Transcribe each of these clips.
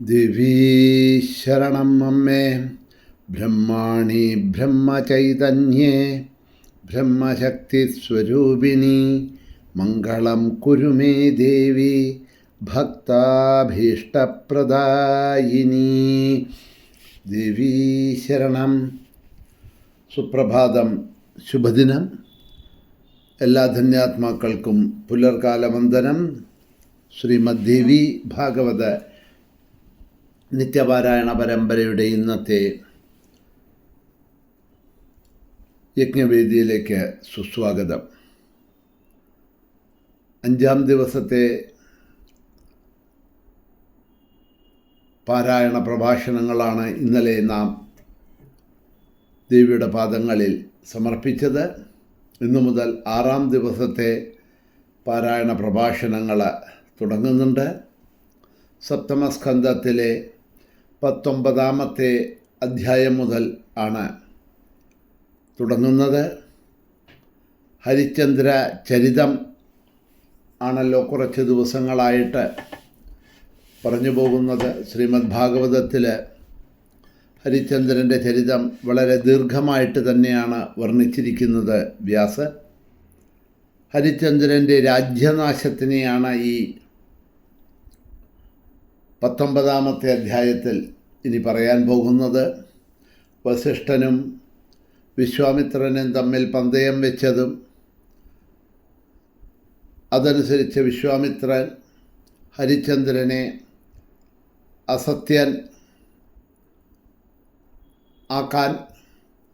ദേവീ ശരണം അമ്മേ ബ്രഹ്മാണി ബ്രഹ്മചൈതന്യേ ബ്രഹ്മശക്തിസ്വരൂപിണി മംഗളം കുരു മേ ദേവി ഭക്താഭീഷ്ടപ്രദായിനി. ദേവീ ശരണം. സുപ്രഭാതം, ശുഭദിനം. എല്ലാ ധന്യാത്മാക്കൾക്കും പുലർകാലവന്ദനം. ശ്രീമദ് ദേവി ഭാഗവത നിത്യപാരായണ പരമ്പരയുടെ ഇന്നത്തെ യജ്ഞവേദിയിലേക്ക് സുസ്വാഗതം. 5-ാം ദിവസത്തെ പാരായണ പ്രഭാഷണങ്ങളാണ് ഇന്നലെ നാം ദേവിയുടെ പാദങ്ങളിൽ സമർപ്പിച്ചത്. ഇന്നു മുതൽ 6-ാം ദിവസത്തെ പാരായണ പ്രഭാഷണങ്ങൾ തുടങ്ങുന്നുണ്ട്. സപ്തമസ്കന്ധത്തിലെ 19-ാമത്തെ അധ്യായം മുതൽ ആണ് തുടങ്ങുന്നത്. ഹരിശ്ചന്ദ്ര ചരിതം ആണല്ലോ കുറച്ച് ദിവസങ്ങളായിട്ട് പറഞ്ഞു പോകുന്നത്. ശ്രീമദ് ഭാഗവതത്തിൽ ഹരിശ്ചന്ദ്രൻ്റെ ചരിതം വളരെ ദീർഘമായിട്ട് തന്നെയാണ് വർണ്ണിച്ചിരിക്കുന്നത് വ്യാസൻ. ഹരിശ്ചന്ദ്രൻ്റെ രാജ്യനാശത്തിനെയാണ് ഈ 19-ാമത്തെ അധ്യായത്തിൽ ഇനി പറയാൻ പോകുന്നത്. വസിഷ്ഠനും വിശ്വാമിത്രനും തമ്മിൽ പന്തയം വെച്ചതും അതനുസരിച്ച് വിശ്വാമിത്രൻ ഹരിശ്ചന്ദ്രനെ അസത്യൻ ആക്കാൻ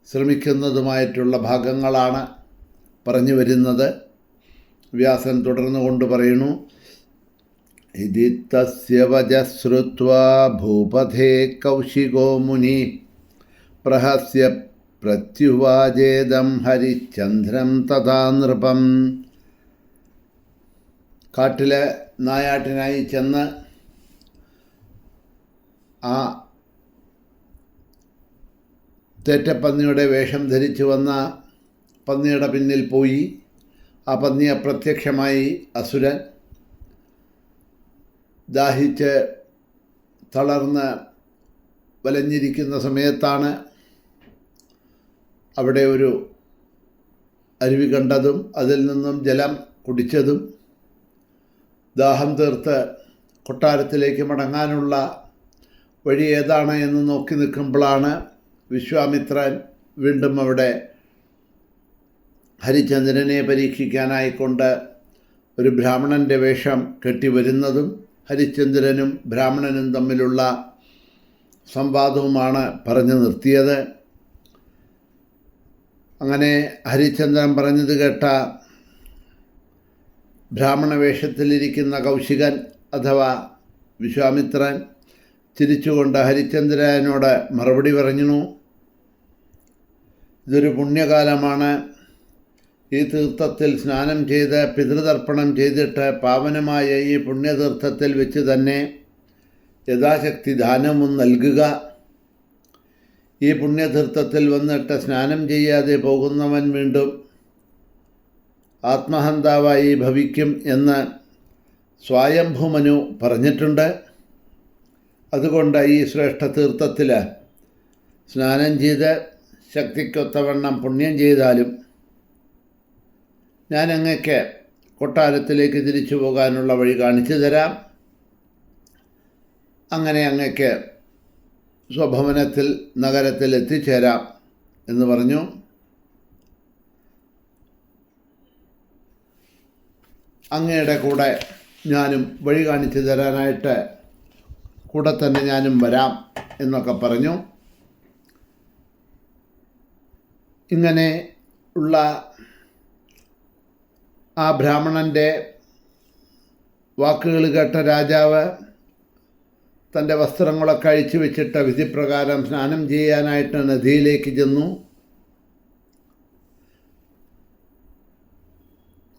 ശ്രമിക്കുന്നതുമായിട്ടുള്ള ഭാഗങ്ങളാണ് പറഞ്ഞു വരുന്നത്. വ്യാസൻ തുടർന്നുകൊണ്ട് പറയുന്നു: ഇതി തസ്യ വചഃ ശ്രുത്വാ ഭൂപതേ കൗശികോ മുനി പ്രഹസ്യ പ്രത്യുവാചേദം ഹരിശ്ചന്ദ്രം തഥാ നൃപം. കാട്ടിലെ നായാട്ടിനായി ചെന്ന് ആ തേറ്റപ്പന്നിയുടെ വേഷം ധരിച്ചു വന്ന പന്നിയുടെ പിന്നിൽ പോയി. ആ പന്നി അപ്രത്യക്ഷമായി അസുരൻ ദാഹിച്ച് തളർന്ന് വലഞ്ഞിരിക്കുന്ന സമയത്താണ് അവിടെ ഒരു അരുവി കണ്ടതും അതിൽ നിന്നും ജലം കുടിച്ചതും. ദാഹം തീർത്ത് കൊട്ടാരത്തിലേക്ക് മടങ്ങാനുള്ള വഴി ഏതാണ് എന്ന് നോക്കി നിൽക്കുമ്പോഴാണ് വിശ്വാമിത്രൻ വീണ്ടും അവിടെ ഹരിശ്ചന്ദ്രനെ പരീക്ഷിക്കാനായിക്കൊണ്ട് ഒരു ബ്രാഹ്മണൻ്റെ വേഷം കെട്ടിവരുന്നതും ഹരിശ്ചന്ദ്രനും ബ്രാഹ്മണനും തമ്മിലുള്ള സംവാദവുമാണ് പറഞ്ഞു നിർത്തിയത്. അങ്ങനെ ഹരിശ്ചന്ദ്രൻ പറഞ്ഞത് കേട്ട ബ്രാഹ്മണ വേഷത്തിലിരിക്കുന്ന കൗശികൻ അഥവാ വിശ്വാമിത്രൻ ചിരിച്ചുകൊണ്ട് ഹരിശ്ചന്ദ്രനോട് മറുപടി പറഞ്ഞു: ഇതൊരു പുണ്യകാലമാണ്. ഈ തീർത്ഥത്തിൽ സ്നാനം ചെയ്ത് പിതൃതർപ്പണം ചെയ്തിട്ട് പാവനമായ ഈ പുണ്യതീർത്ഥത്തിൽ വെച്ച് തന്നെ യഥാശക്തി ദാനവും നൽകുക. ഈ പുണ്യതീർത്ഥത്തിൽ വന്നിട്ട് സ്നാനം ചെയ്യാതെ പോകുന്നവൻ വീണ്ടും ആത്മഹന്താവായി ഭവിക്കും എന്ന് സ്വയംഭൂമനു പറഞ്ഞിട്ടുണ്ട്. അതുകൊണ്ട് ഈ ശ്രേഷ്ഠ തീർത്ഥത്തിൽ സ്നാനം ചെയ്ത് ശക്തിക്കൊത്തവണ്ണം പുണ്യം ചെയ്താലും ഞാൻ അങ്ങക്ക് കൊട്ടാരത്തിലേക്ക് തിരിച്ചു പോകാനുള്ള വഴി കാണിച്ചു തരാം. അങ്ങനെ അങ്ങക്ക് സ്വഭവനത്തിൽ നഗരത്തിൽ എത്തിച്ചേരാം എന്ന് പറഞ്ഞു. അങ്ങയുടെ കൂടെ ഞാനും വഴി കാണിച്ചു തരാനായിട്ട് കൂടെ തന്നെ ഞാനും വരാം എന്നൊക്കെ പറഞ്ഞു. ഇങ്ങനെ ഉള്ള ആ ബ്രാഹ്മണൻ്റെ വാക്കുകൾ കേട്ട രാജാവ് തൻ്റെ വസ്ത്രങ്ങളൊക്കെ അഴിച്ചു വെച്ചിട്ട് വിധിപ്രകാരം സ്നാനം ചെയ്യാനായിട്ട് നദിയിലേക്ക് ചെന്നു.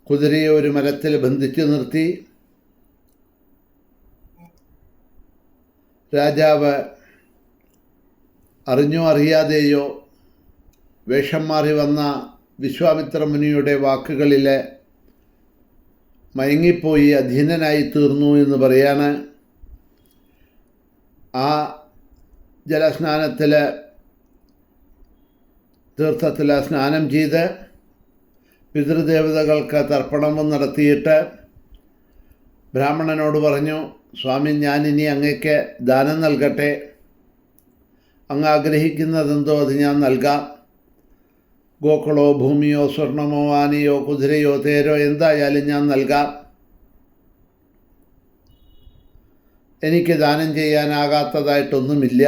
കുതിരയെ ഒരു മരത്തിൽ ബന്ധിച്ചു നിർത്തി. രാജാവ് അറിഞ്ഞോ അറിയാതെയോ വേഷം മാറി വന്ന വിശ്വാമിത്ര മുനിയുടെ വാക്കുകളിൽ മയങ്ങിപ്പോയി അധീനനായി തീർന്നു എന്ന് പറയാണ്. ആ ജലസ്നാനത്തിൽ തീർത്ഥത്തിൽ സ്നാനം ചെയ്ത് പിതൃദേവതകൾക്ക് തർപ്പണവും നടത്തിയിട്ട് ബ്രാഹ്മണനോട് പറഞ്ഞു, സ്വാമി, ഞാനിനി അങ്ങയ്ക്ക് ദാനം നൽകട്ടെ. അങ്ങ് ആഗ്രഹിക്കുന്നതെന്തോ അത് ഞാൻ നൽകാം. ഗോക്കളോ ഭൂമിയോ സ്വർണമോ ആനയോ കുതിരയോ തേരോ എന്തായാലും ഞാൻ നൽകാം. എനിക്ക് ദാനം ചെയ്യാനാകാത്തതായിട്ടൊന്നുമില്ല.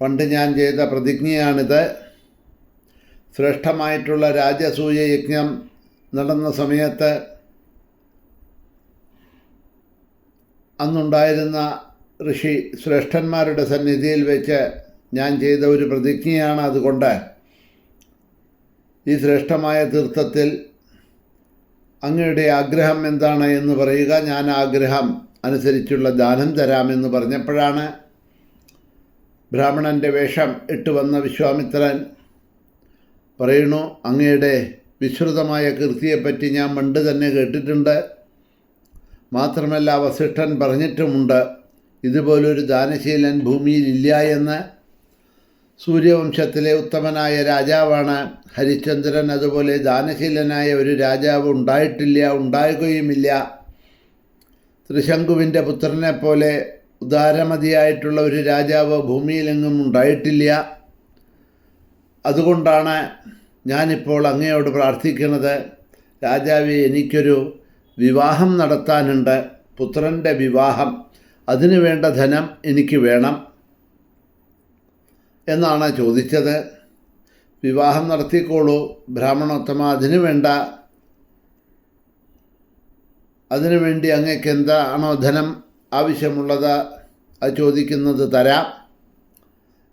പണ്ട് ഞാൻ ചെയ്ത പ്രതിജ്ഞയാണിത്. ശ്രേഷ്ഠമായിട്ടുള്ള രാജസൂയ യജ്ഞം നടന്ന സമയത്ത് അന്നുണ്ടായിരുന്ന ഋഷി ശ്രേഷ്ഠന്മാരുടെ സന്നിധിയിൽ വെച്ച് ഞാൻ ചെയ്ത ഒരു പ്രതിജ്ഞയാണ്. അതുകൊണ്ട് ഈ ശ്രേഷ്ഠമായ തീർത്ഥത്തിൽ അങ്ങയുടെ ആഗ്രഹം എന്താണ് എന്ന് പറയുക, ഞാൻ ആഗ്രഹം അനുസരിച്ചുള്ള ദാനം തരാമെന്ന് പറഞ്ഞപ്പോഴാണ് ബ്രാഹ്മണൻ്റെ വേഷം ഇട്ടുവന്ന വിശ്വാമിത്രൻ പറയുന്നു, അങ്ങയുടെ വിശ്രുതമായ കീർത്തിയെപ്പറ്റി ഞാൻ പണ്ട് തന്നെ കേട്ടിട്ടുണ്ട്. മാത്രമല്ല വസിഷ്ഠൻ പറഞ്ഞിട്ടുമുണ്ട്, ഇതുപോലൊരു ദാനശീലൻ ഭൂമിയിലില്ല എന്ന്. സൂര്യവംശത്തിലെ ഉത്തമനായ രാജാവാണ് ഹരിശ്ചന്ദ്രൻ. അതുപോലെ ദാനശീലനായ ഒരു രാജാവ് ഉണ്ടായിട്ടില്ല, ഉണ്ടാകുകയുമില്ല. ത്രിശങ്കുവിൻ്റെ പുത്രനെ പോലെ ഉദാരമതിയായിട്ടുള്ള ഒരു രാജാവ് ഭൂമിയിലെങ്ങും ഉണ്ടായിട്ടില്ല. അതുകൊണ്ടാണ് ഞാനിപ്പോൾ അങ്ങയോട് പ്രാർത്ഥിക്കുന്നത്, രാജാവേ, എനിക്കൊരു വിവാഹം നടത്താനുണ്ട്, പുത്രൻ്റെ വിവാഹം. അതിനു വേണ്ട ധനം എനിക്ക് വേണം എന്നാണ് ചോദിച്ചത്. വിവാഹം നടത്തിക്കോളൂ ബ്രാഹ്മണോത്തമ, അതിനുവേണ്ടി അങ്ങക്ക് എന്താണോ ധനം ആവശ്യമുള്ളത് അത് ചോദിക്കുന്നത് തരാം.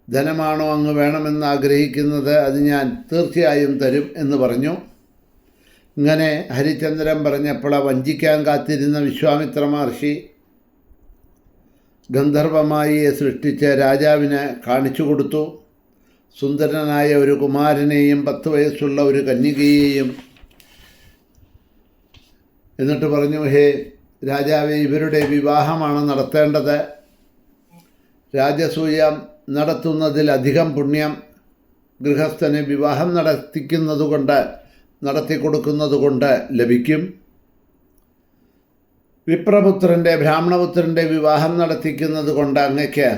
ധനമാണോ അങ്ങ് വേണമെന്ന് ആഗ്രഹിക്കുന്നത് അത് ഞാൻ തീർച്ചയായും തരും എന്ന് പറഞ്ഞു. ഇങ്ങനെ ഹരിചന്ദ്രൻ പറഞ്ഞപ്പോൾ വഞ്ചിക്കാൻ കാത്തിരുന്ന വിശ്വാമിത്ര മഹർഷി ഗന്ധർവമായിയെ സൃഷ്ടിച്ച് രാജാവിന് കാണിച്ചു കൊടുത്തു. സുന്ദരനായ ഒരു കുമാരനെയും 10 വയസ്സുള്ള ഒരു കന്യകയെയും. എന്നിട്ട് പറഞ്ഞു, ഹേ രാജാവേ, ഇവരുടെ വിവാഹമാണ് നടത്തേണ്ടത്. രാജസൂയം നടത്തുന്നതിലധികം പുണ്യം ഗൃഹസ്ഥന് വിവാഹം നടത്തിക്കൊടുക്കുന്നതുകൊണ്ട് ലഭിക്കും. വിപ്രപുത്രൻ്റെ ബ്രാഹ്മണപുത്രൻ്റെ വിവാഹം നടത്തിക്കുന്നത് കൊണ്ട് അങ്ങയ്ക്ക്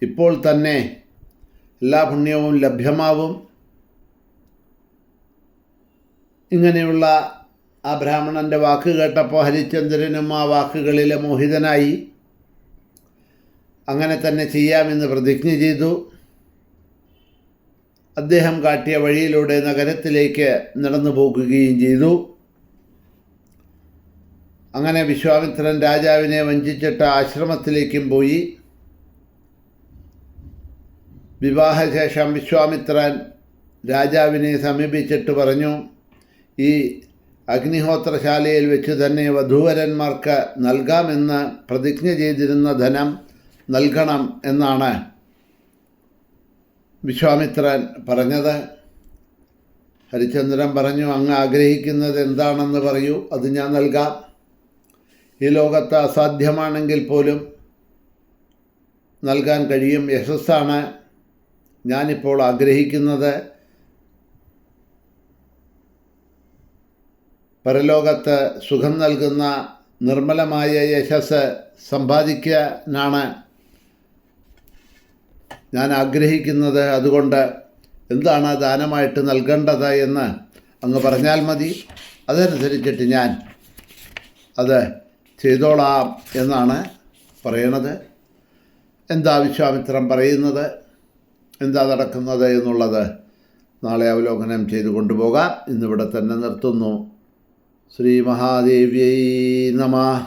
ഇപ്പോൾ തന്നെ എല്ലാ പുണ്യവും ലഭ്യമാവും. ഇങ്ങനെയുള്ള ആ ബ്രാഹ്മണൻ്റെ വാക്ക് കേട്ടപ്പോൾ ഹരിശ്ചന്ദ്രനും ആ വാക്കുകളിൽ മോഹിതനായി. അങ്ങനെ തന്നെ ചെയ്യാമെന്ന് പ്രതിജ്ഞ ചെയ്തു. അദ്ദേഹം കാട്ടിയ വഴിയിലൂടെ നഗരത്തിലേക്ക് നടന്നു പോകുകയും ചെയ്തു. അങ്ങനെ വിശ്വാമിത്രൻ രാജാവിനെ വഞ്ചിച്ചിട്ട് ആശ്രമത്തിലേക്കും പോയി. വിവാഹശേഷം വിശ്വാമിത്രൻ രാജാവിനെ സമീപിച്ചിട്ട് പറഞ്ഞു, ഈ അഗ്നിഹോത്രശാലയിൽ വെച്ച് തന്നെ വധൂവരന്മാർക്ക് നൽകാമെന്ന് പ്രതിജ്ഞ ചെയ്തിരുന്ന ധനം നൽകണം എന്നാണ് വിശ്വാമിത്രൻ പറഞ്ഞത്. ഹരിചന്ദ്രൻ പറഞ്ഞു, അങ്ങ് ആഗ്രഹിക്കുന്നത് എന്താണെന്ന് പറയൂ, അത് ഞാൻ നൽകാം. ഈ ലോകത്ത് അസാധ്യമാണെങ്കിൽ പോലും നൽകാൻ കഴിയും. യശസ്സാണ് ഞാനിപ്പോൾ ആഗ്രഹിക്കുന്നത്. പരലോകത്ത് സുഖം നൽകുന്ന നിർമ്മലമായ യശസ് സമ്പാദിക്കാനാണ് ഞാൻ ആഗ്രഹിക്കുന്നത്. അതുകൊണ്ട് എന്താണ് ദാനമായിട്ട് നൽകേണ്ടത് എന്ന് അങ്ങ് പറഞ്ഞാൽ മതി. അതനുസരിച്ചിട്ട് ഞാൻ അത് ചെയ്തോളാം എന്നാണ് പറയണത്. എന്താ വിശ്വാമിത്രൻ പറയുന്നത്, എന്താ നടക്കുന്നത് എന്നുള്ളത് നാളെ അവലോകനം ചെയ്തു കൊണ്ടുപോകാം. ഇന്നിവിടെ തന്നെ നിർത്തുന്നു. ശ്രീ മഹാദേവ്യൈ നമഃ.